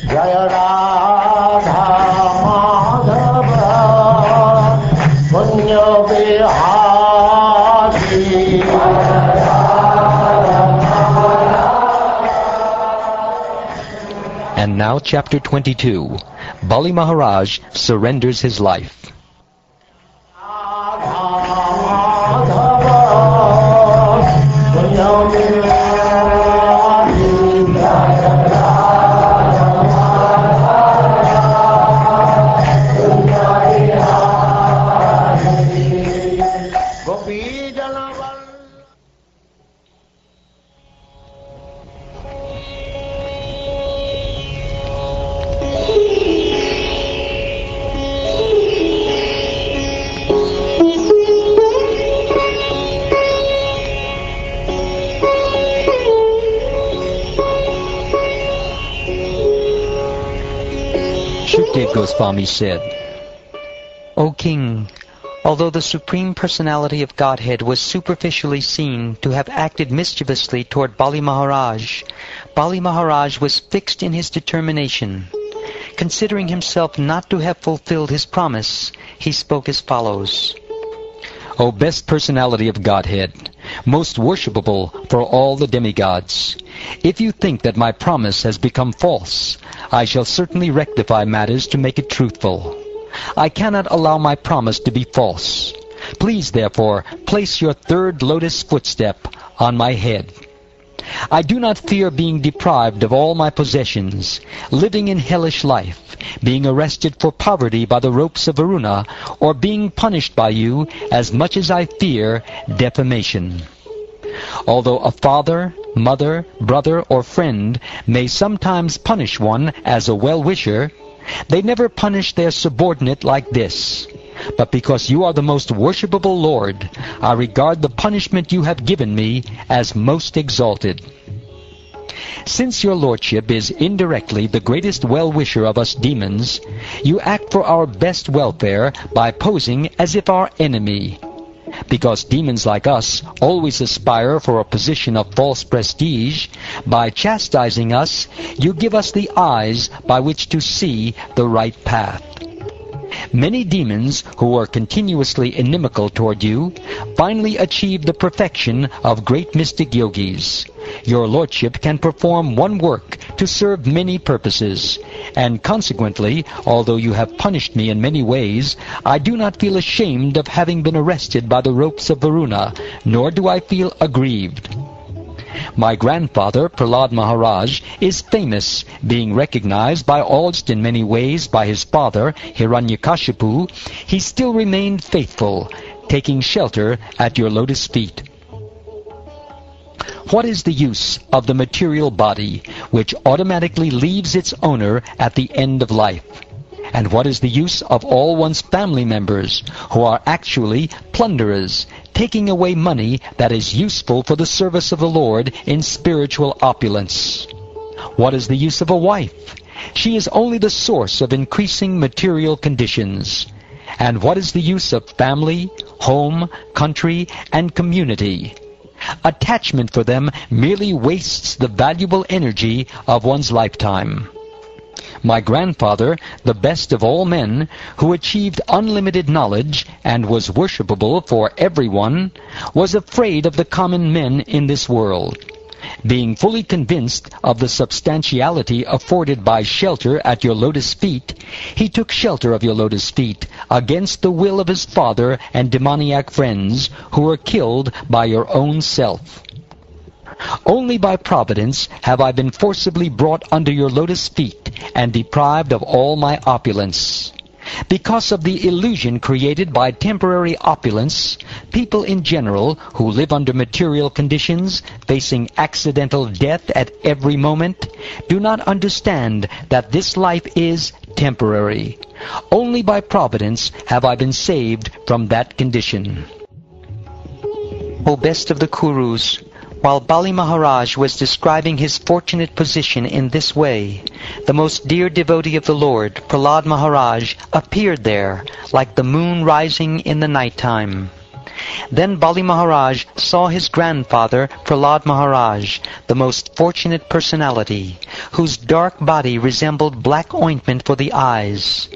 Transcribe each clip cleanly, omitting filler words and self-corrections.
Jaya Radha Madhava Punya Vihari. And now chapter 22. Bali Maharaj surrenders his life. Goswami said, O King, although the Supreme Personality of Godhead was superficially seen to have acted mischievously toward Bali Maharaj was fixed in his determination. Considering himself not to have fulfilled his promise, he spoke as follows. O best personality of Godhead, most worshipable for all the demigods, if you think that my promise has become false, I shall certainly rectify matters to make it truthful. I cannot allow my promise to be false. Please, therefore, place your third lotus footstep on my head. I do not fear being deprived of all my possessions, living in hellish life, being arrested for poverty by the ropes of Varuna, or being punished by you as much as I fear defamation. Although a father, mother, brother, or friend may sometimes punish one as a well-wisher, they never punish their subordinate like this. But because you are the most worshipable Lord, I regard the punishment you have given me as most exalted. Since your Lordship is indirectly the greatest well-wisher of us demons, you act for our best welfare by posing as if our enemy. Because demons like us always aspire for a position of false prestige, by chastising us, you give us the eyes by which to see the right path. Many demons who are continuously inimical toward you finally achieve the perfection of great mystic yogis. Your Lordship can perform one work to serve many purposes, and consequently, although you have punished me in many ways, I do not feel ashamed of having been arrested by the ropes of Varuna, nor do I feel aggrieved. My grandfather, Prahlad Maharaj, is famous, being recognized by all in many ways by his father, Hiranyakashipu. He still remained faithful, taking shelter at your lotus feet. What is the use of the material body, which automatically leaves its owner at the end of life? And what is the use of all one's family members, who are actually plunderers, taking away money that is useful for the service of the Lord in spiritual opulence? What is the use of a wife? She is only the source of increasing material conditions. And what is the use of family, home, country, and community? Attachment for them merely wastes the valuable energy of one's lifetime. My grandfather, the best of all men, who achieved unlimited knowledge and was worshipable for everyone, was afraid of the common men in this world. Being fully convinced of the substantiality afforded by shelter at your lotus feet, he took shelter of your lotus feet against the will of his father and demoniac friends, who were killed by your own self. Only by providence have I been forcibly brought under your lotus feet and deprived of all my opulence. Because of the illusion created by temporary opulence, people in general who live under material conditions, facing accidental death at every moment, do not understand that this life is temporary. Only by providence have I been saved from that condition. O best of the Kurus, while Bali Maharaj was describing his fortunate position in this way, the most dear devotee of the Lord, Prahlad Maharaj, appeared there like the moon rising in the night time. Then Bali Maharaj saw his grandfather, Prahlad Maharaj, the most fortunate personality, whose dark body resembled black ointment for the eyes.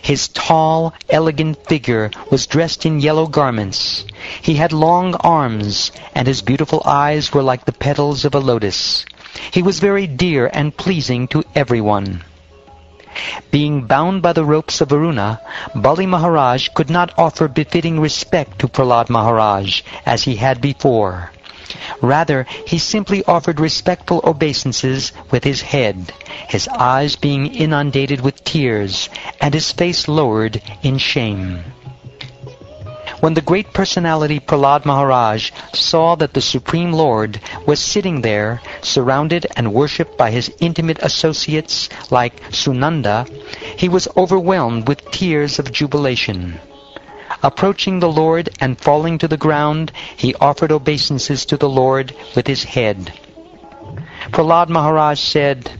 His tall, elegant figure was dressed in yellow garments. He had long arms, and his beautiful eyes were like the petals of a lotus. He was very dear and pleasing to everyone. Being bound by the ropes of Varuna, Bali Maharaj could not offer befitting respect to Prahlad Maharaj as he had before. Rather, he simply offered respectful obeisances with his head, his eyes being inundated with tears, and his face lowered in shame. When the great personality Prahlad Maharaj saw that the Supreme Lord was sitting there, surrounded and worshipped by his intimate associates like Sunanda, he was overwhelmed with tears of jubilation. Approaching the Lord and falling to the ground, he offered obeisances to the Lord with his head. Prahlad Maharaj said,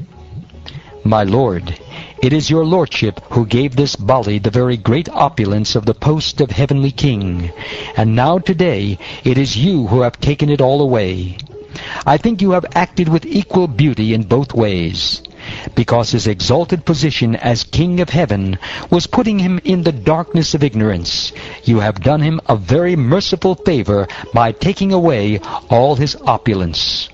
"My Lord, it is your lordship who gave this Bali the very great opulence of the post of heavenly king, and now today it is you who have taken it all away. I think you have acted with equal beauty in both ways. Because his exalted position as King of Heaven was putting him in the darkness of ignorance, you have done him a very merciful favor by taking away all his opulence."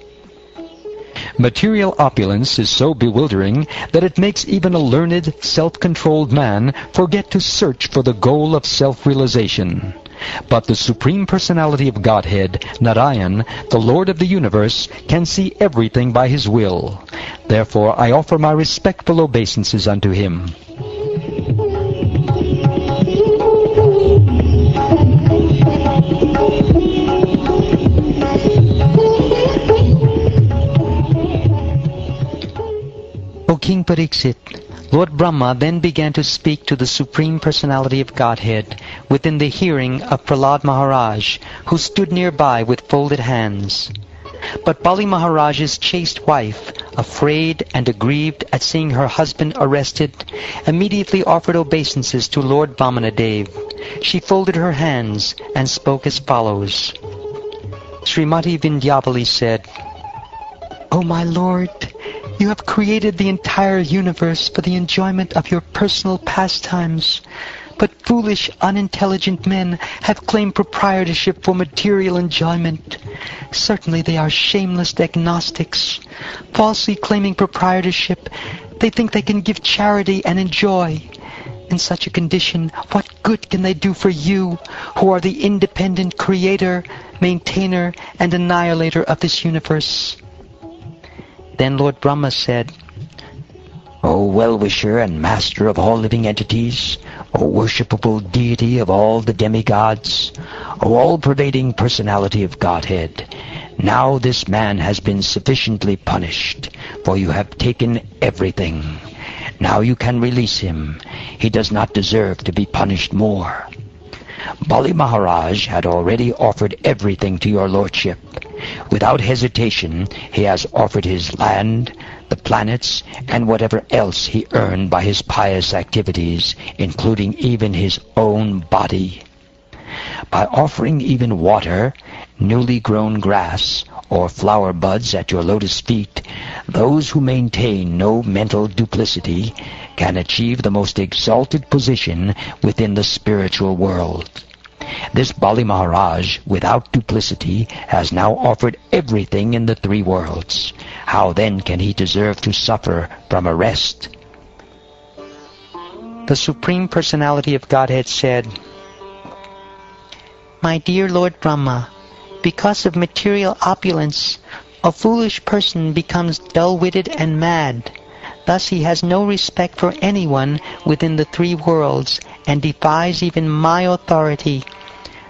Material opulence is so bewildering that it makes even a learned, self-controlled man forget to search for the goal of self-realization. But the Supreme Personality of Godhead, Narayan, the Lord of the universe, can see everything by his will. Therefore I offer my respectful obeisances unto him. O King Pariksit, Lord Brahma then began to speak to the Supreme Personality of Godhead within the hearing of Prahlad Maharaj, who stood nearby with folded hands. But Bali Maharaj's chaste wife, afraid and aggrieved at seeing her husband arrested, immediately offered obeisances to Lord Vamanadev. She folded her hands and spoke as follows. Srimati Vindhyavali said, "O my Lord, you have created the entire universe for the enjoyment of your personal pastimes, but foolish, unintelligent men have claimed proprietorship for material enjoyment. Certainly they are shameless agnostics. Falsely claiming proprietorship, they think they can give charity and enjoy. In such a condition, what good can they do for you, who are the independent creator, maintainer, and annihilator of this universe?" Then Lord Brahma said, "O well-wisher and master of all living entities, O worshipable deity of all the demigods, O all-pervading personality of Godhead, now this man has been sufficiently punished, for you have taken everything. Now you can release him. He does not deserve to be punished more. Bali Maharaj had already offered everything to your lordship. Without hesitation, he has offered his land, the planets, and whatever else he earned by his pious activities, including even his own body. By offering even water, newly grown grass, or flower buds at your lotus feet, those who maintain no mental duplicity can achieve the most exalted position within the spiritual world. This Bali Maharaj, without duplicity, has now offered everything in the three worlds. How then can he deserve to suffer from arrest?" The Supreme Personality of Godhead said, "My dear Lord Brahma, because of material opulence, a foolish person becomes dull-witted and mad. Thus he has no respect for anyone within the three worlds and defies even my authority.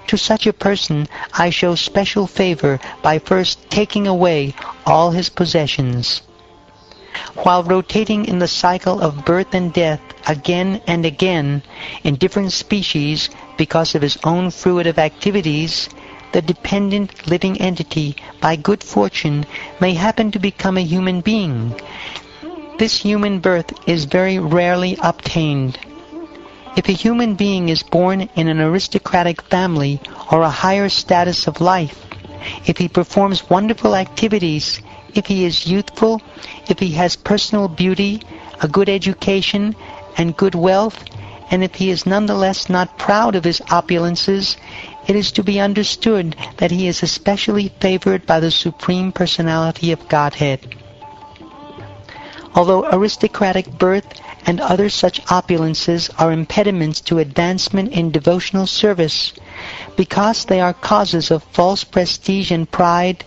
To such a person I show special favor by first taking away all his possessions. While rotating in the cycle of birth and death again and again in different species because of his own fruitive activities, the dependent living entity, by good fortune, may happen to become a human being. This human birth is very rarely obtained. If a human being is born in an aristocratic family or a higher status of life, if he performs wonderful activities, if he is youthful, if he has personal beauty, a good education, and good wealth, and if he is nonetheless not proud of his opulences, it is to be understood that he is especially favored by the Supreme Personality of Godhead. Although aristocratic birth and other such opulences are impediments to advancement in devotional service, because they are causes of false prestige and pride,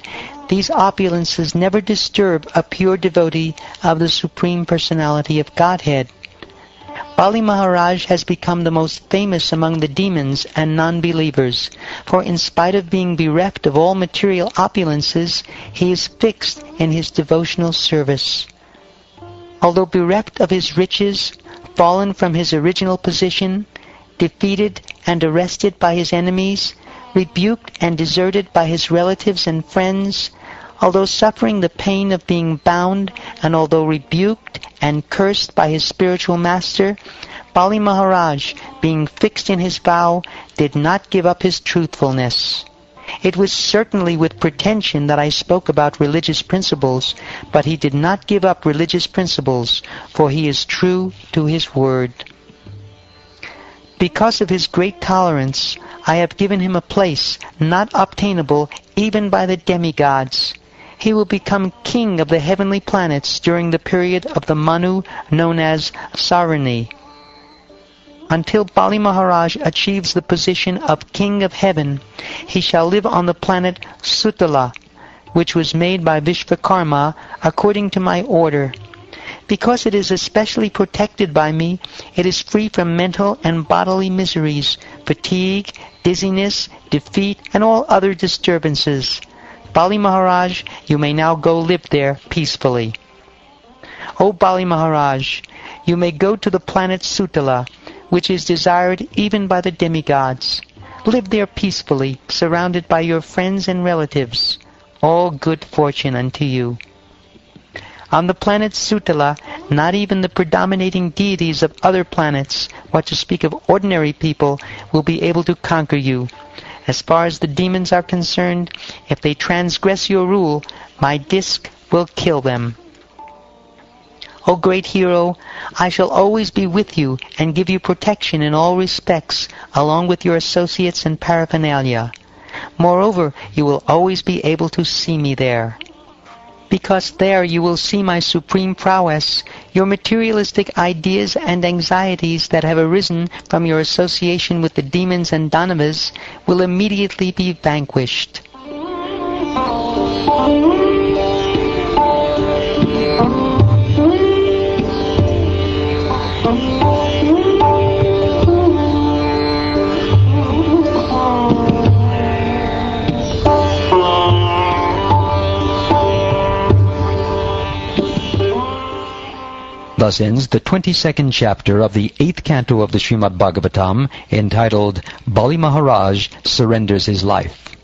these opulences never disturb a pure devotee of the Supreme Personality of Godhead. Bali Maharaj has become the most famous among the demons and non-believers, for in spite of being bereft of all material opulences, he is fixed in his devotional service. Although bereft of his riches, fallen from his original position, defeated and arrested by his enemies, rebuked and deserted by his relatives and friends, although suffering the pain of being bound, and although rebuked and cursed by his spiritual master, Bali Maharaj, being fixed in his vow, did not give up his truthfulness. It was certainly with pretension that I spoke about religious principles, but he did not give up religious principles, for he is true to his word. Because of his great tolerance, I have given him a place not obtainable even by the demigods. He will become king of the heavenly planets during the period of the Manu known as Sarani. Until Bali Maharaj achieves the position of king of heaven, he shall live on the planet Sutala, which was made by Vishvakarma according to my order. Because it is especially protected by me, it is free from mental and bodily miseries, fatigue, dizziness, defeat, and all other disturbances. Bali Maharaj, you may now go live there peacefully. O Bali Maharaj, you may go to the planet Sutala, which is desired even by the demigods. Live there peacefully, surrounded by your friends and relatives. All good fortune unto you. On the planet Sutala, not even the predominating deities of other planets, what to speak of ordinary people, will be able to conquer you. As far as the demons are concerned, if they transgress your rule, my disc will kill them. O great hero, I shall always be with you and give you protection in all respects, along with your associates and paraphernalia. Moreover, you will always be able to see me there. Because there you will see my supreme prowess, your materialistic ideas and anxieties that have arisen from your association with the demons and Danavas will immediately be vanquished. Thus ends the 22nd chapter of the 8th canto of the Srimad Bhagavatam, entitled Bali Maharaj Surrenders His Life.